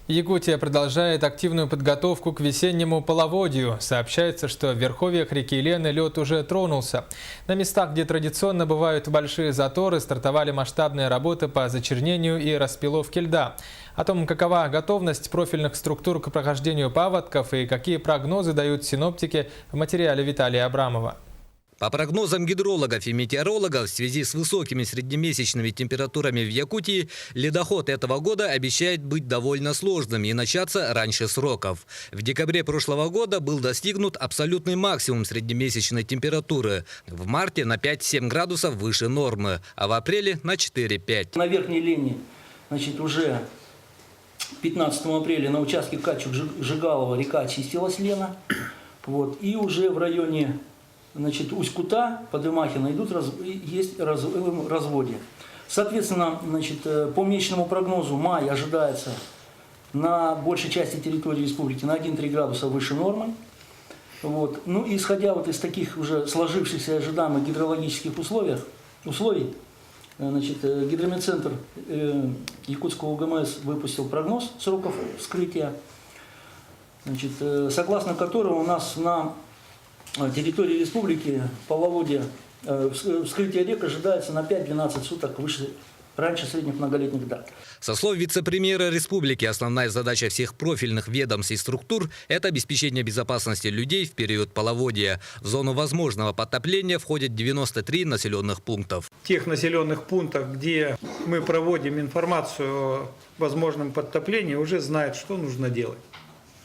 Якутия продолжает активную подготовку к весеннему половодью. Сообщается, что в верховьях реки Лены лед уже тронулся. На местах, где традиционно бывают большие заторы, стартовали масштабные работы по зачернению и распиловке льда. О том, какова готовность профильных структур к прохождению паводков и какие прогнозы дают синоптики, в материале Виталия Абрамова. По прогнозам гидрологов и метеорологов, в связи с высокими среднемесячными температурами в Якутии, ледоход этого года обещает быть довольно сложным и начаться раньше сроков. В декабре прошлого года был достигнут абсолютный максимум среднемесячной температуры. В марте на 5-7 градусов выше нормы, а в апреле на 4-5. На Верхней Лени, уже 15 апреля на участке Качук-Жигалова река очистилась, Лена. И уже в районе Усть-Кута, Подымахина есть разводье. Соответственно, по месячному прогнозу май ожидается на большей части территории республики на 1-3 градуса выше нормы. Исходя из таких уже сложившихся ожидаемых гидрологических условий, гидрометцентр Якутского УГМС выпустил прогноз сроков вскрытия, согласно которому у нас на территории республики половодье, вскрытие рек ожидается на 5-12 суток раньше средних многолетних дат. Со слов вице-премьера республики, основная задача всех профильных ведомств и структур – это обеспечение безопасности людей в период половодья. В зону возможного подтопления входят 93 населенных пунктов. В тех населенных пунктах, где мы проводим информацию о возможном подтоплении, уже знают, что нужно делать.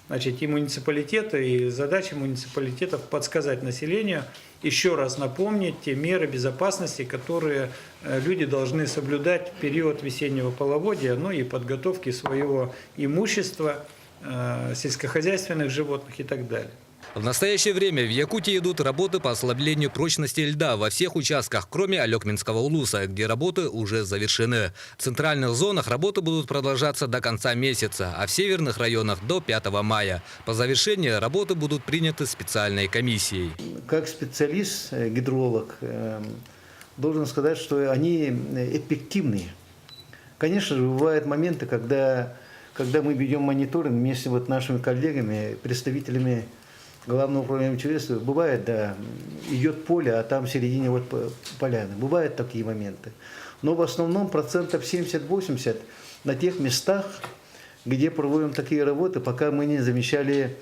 И муниципалитеты, и задача муниципалитетов подсказать населению, еще раз напомнить те меры безопасности, которые люди должны соблюдать в период весеннего половодья, и подготовки своего имущества, сельскохозяйственных животных и так далее. В настоящее время в Якутии идут работы по ослаблению прочности льда во всех участках, кроме Алекминского улуса, где работы уже завершены. В центральных зонах работы будут продолжаться до конца месяца, а в северных районах до 5 мая. По завершении работы будут приняты специальной комиссией. Как специалист, гидролог, должен сказать, что они эффективные. Конечно же, бывают моменты, когда мы ведем мониторинг вместе с нашими коллегами, представителями Главного управления МЧС, бывает, идет поле, а там в середине поляны. Бывают такие моменты. Но в основном 70-80% на тех местах, где проводим такие работы, пока мы не замечали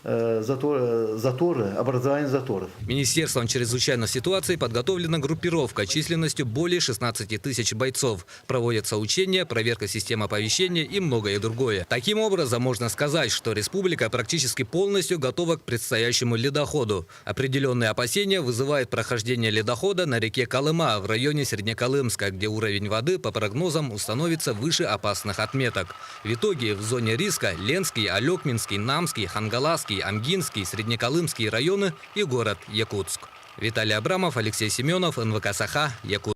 образование заторов. Министерством чрезвычайных ситуаций подготовлена группировка численностью более 16 тысяч бойцов. Проводятся учения, проверка системы оповещения и многое другое. Таким образом, можно сказать, что республика практически полностью готова к предстоящему ледоходу. Определенные опасения вызывает прохождение ледохода на реке Колыма в районе Среднеколымска, где уровень воды, по прогнозам, установится выше опасных отметок. В итоге в зоне риска Ленский, Алекминский, Намский, Хангаласский, Амгинский, Среднеколымский районы и город Якутск. Виталий Абрамов, Алексей Семенов, НВК Саха, Якутск.